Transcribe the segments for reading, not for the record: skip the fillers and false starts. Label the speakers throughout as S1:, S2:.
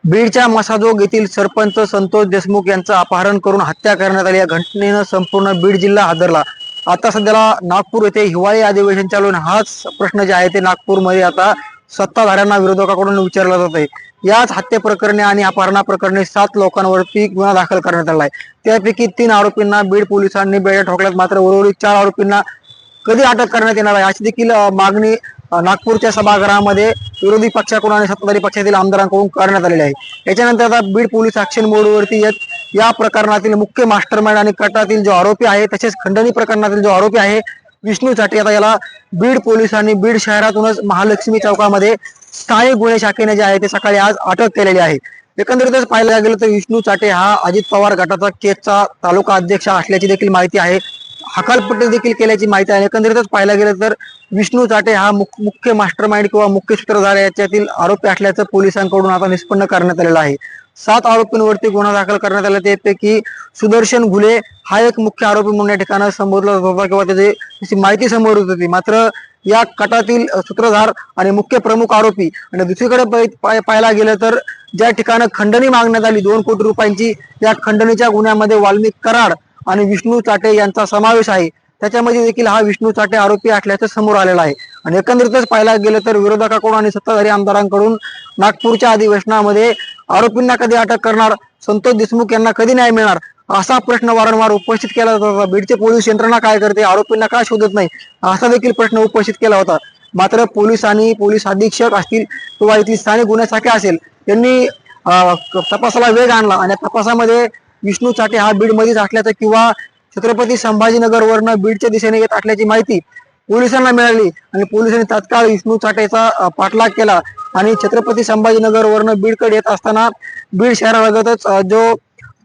S1: बीडच्या मसाजोग येथील सरपंच संतोष देशमुख यांचं अपहरण करून हत्या करण्यात आली। या घटनेनं संपूर्ण बीड जिल्हा हादरला। आता सध्याला नागपूर येथे हिवाळी अधिवेशन चालू आहे। हाच प्रश्न जे आहे ते नागपूरमध्ये आता सत्ताधाऱ्यांना विरोधकांकडून विचारला जात आहे। याच हत्या प्रकरणी आणि अपहरणा प्रकरणी 7 लोकांवरती गुन्हा दाखल करण्यात आला आहे। त्यापैकी 3 आरोपींना बीड पोलिसांनी बेड्या ठोकल्यात, मात्र उर्वरित 4 आरोपींना कधी अटक करण्यात येणार आहे अशी देखील मागणी नागपूरच्या सभागृहामध्ये विरोधी पक्षाकडून आणि सत्ताधारी पक्षातील आमदारांकडून करण्यात आलेली आहे। याच्यानंतर आता बीड पोलीस ऍक्शन मोडवरती या प्रकरणातील मुख्य मास्टरमाइंड आणि कटातील जो आरोपी आहे, तसेच खंडणी प्रकरणातील जो आरोपी आहे विष्णू चाटे, आता याला बीड पोलिसांनी बीड शहरातूनच महालक्ष्मी चौकामध्ये स्थानिक गुन्हे शाखेने जे आहे ते सकाळी आज अटक केलेली आहे। एकंदरीतच पाहायला गेलं तर विष्णू चाटे हा अजित पवार गटाचा केजचा तालुका अध्यक्ष असल्याची देखील माहिती आहे। हकालपट्टी देखील केल्याची माहिती आहे। एकंदरीतच पाहायला गेलं तर विष्णू चाटे हा मुख्य मास्टरमाइंड किंवा मुख्य सूत्रधार याच्यातील आरोपी असल्याचं पोलिसांकडून आता निष्पन्न करण्यात आलेलं आहे। 7 आरोपींवरती गुन्हा दाखल करण्यात आला। त्यापैकी सुदर्शन घुले हा एक मुख्य आरोपी म्हणून या ठिकाणी संबोधला जात होता किंवा त्याची माहिती समोर येत होती। मात्र या कटातील सूत्रधार आणि मुख्य प्रमुख आरोपी आणि दुसरीकडे पाहायला गेलं तर ज्या ठिकाणी खंडणी मागण्यात आली 2 कोटी रुपयांची, या खंडणीच्या गुन्ह्यामध्ये वाल्मिक कराड आणि विष्णू चाटे यांचा समावेश आहे। त्याच्यामध्ये देखील हा विष्णू चाटे आरोपी असल्याचं समोर आलेला आहे। आणि एकंदरीतच पाहायला गेलं तर विरोधकाकडून आणि सत्ताधारी आमदारांकडून नागपूरच्या अधिवेशनामध्ये आरोपींना कधी अटक करणार, संतोष देशमुख यांना कधी न्याय मिळणार असा प्रश्न वारंवार उपस्थित केला जात होता। बीडचे पोलीस यंत्रणा काय करते, आरोपींना का शोधत नाही असा देखील प्रश्न उपस्थित केला होता। मात्र पोलिसांनी, पोलीस अधीक्षक असतील किंवा इथली स्थानिक गुन्हे शाखा असेल यांनी तपासाला वेग आणला आणि तपासामध्ये विष्णू चाटे हा बीडमध्येच असल्याचं किंवा छत्रपती संभाजीनगर वरनं बीडच्या दिशेने येत असल्याची माहिती पोलिसांना मिळाली आणि पोलिसांनी तात्काळ विष्णू चाटेचा पाठलाग केला आणि छत्रपती संभाजीनगर वरनं बीडकडे येत असताना बीड शहरालगतच जो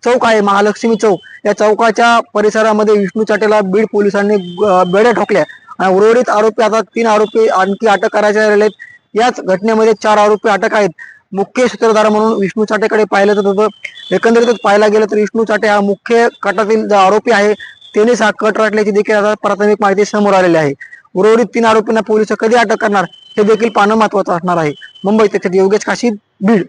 S1: चौक आहे महालक्ष्मी चौक, या चौकाच्या परिसरामध्ये विष्णू चाटेला बीड पोलिसांनी बेड्या ठोकल्या आणि उर्वरित आरोपी आता 3 आरोपी आणखी अटक करायचे राहिलेत। याच घटनेमध्ये 4 आरोपी अटक आहेत। मुख्य सूत्रधार म्हणून विष्णू चाटेकडे पाहिलं जात होतं। एकंदरीतच पाहायला गेलं तर विष्णू चाटे हा मुख्य कटातील जो आरोपी आहे त्यानेच हा कट रचल्याची देखील आता प्राथमिक माहिती समोर आलेली आहे। उर्वरित 3 आरोपींना पोलिस कधी अटक करणार हे देखील पाहणं महत्वाचं असणार आहे। मुंबई येथे योगेश काशीद, बीड।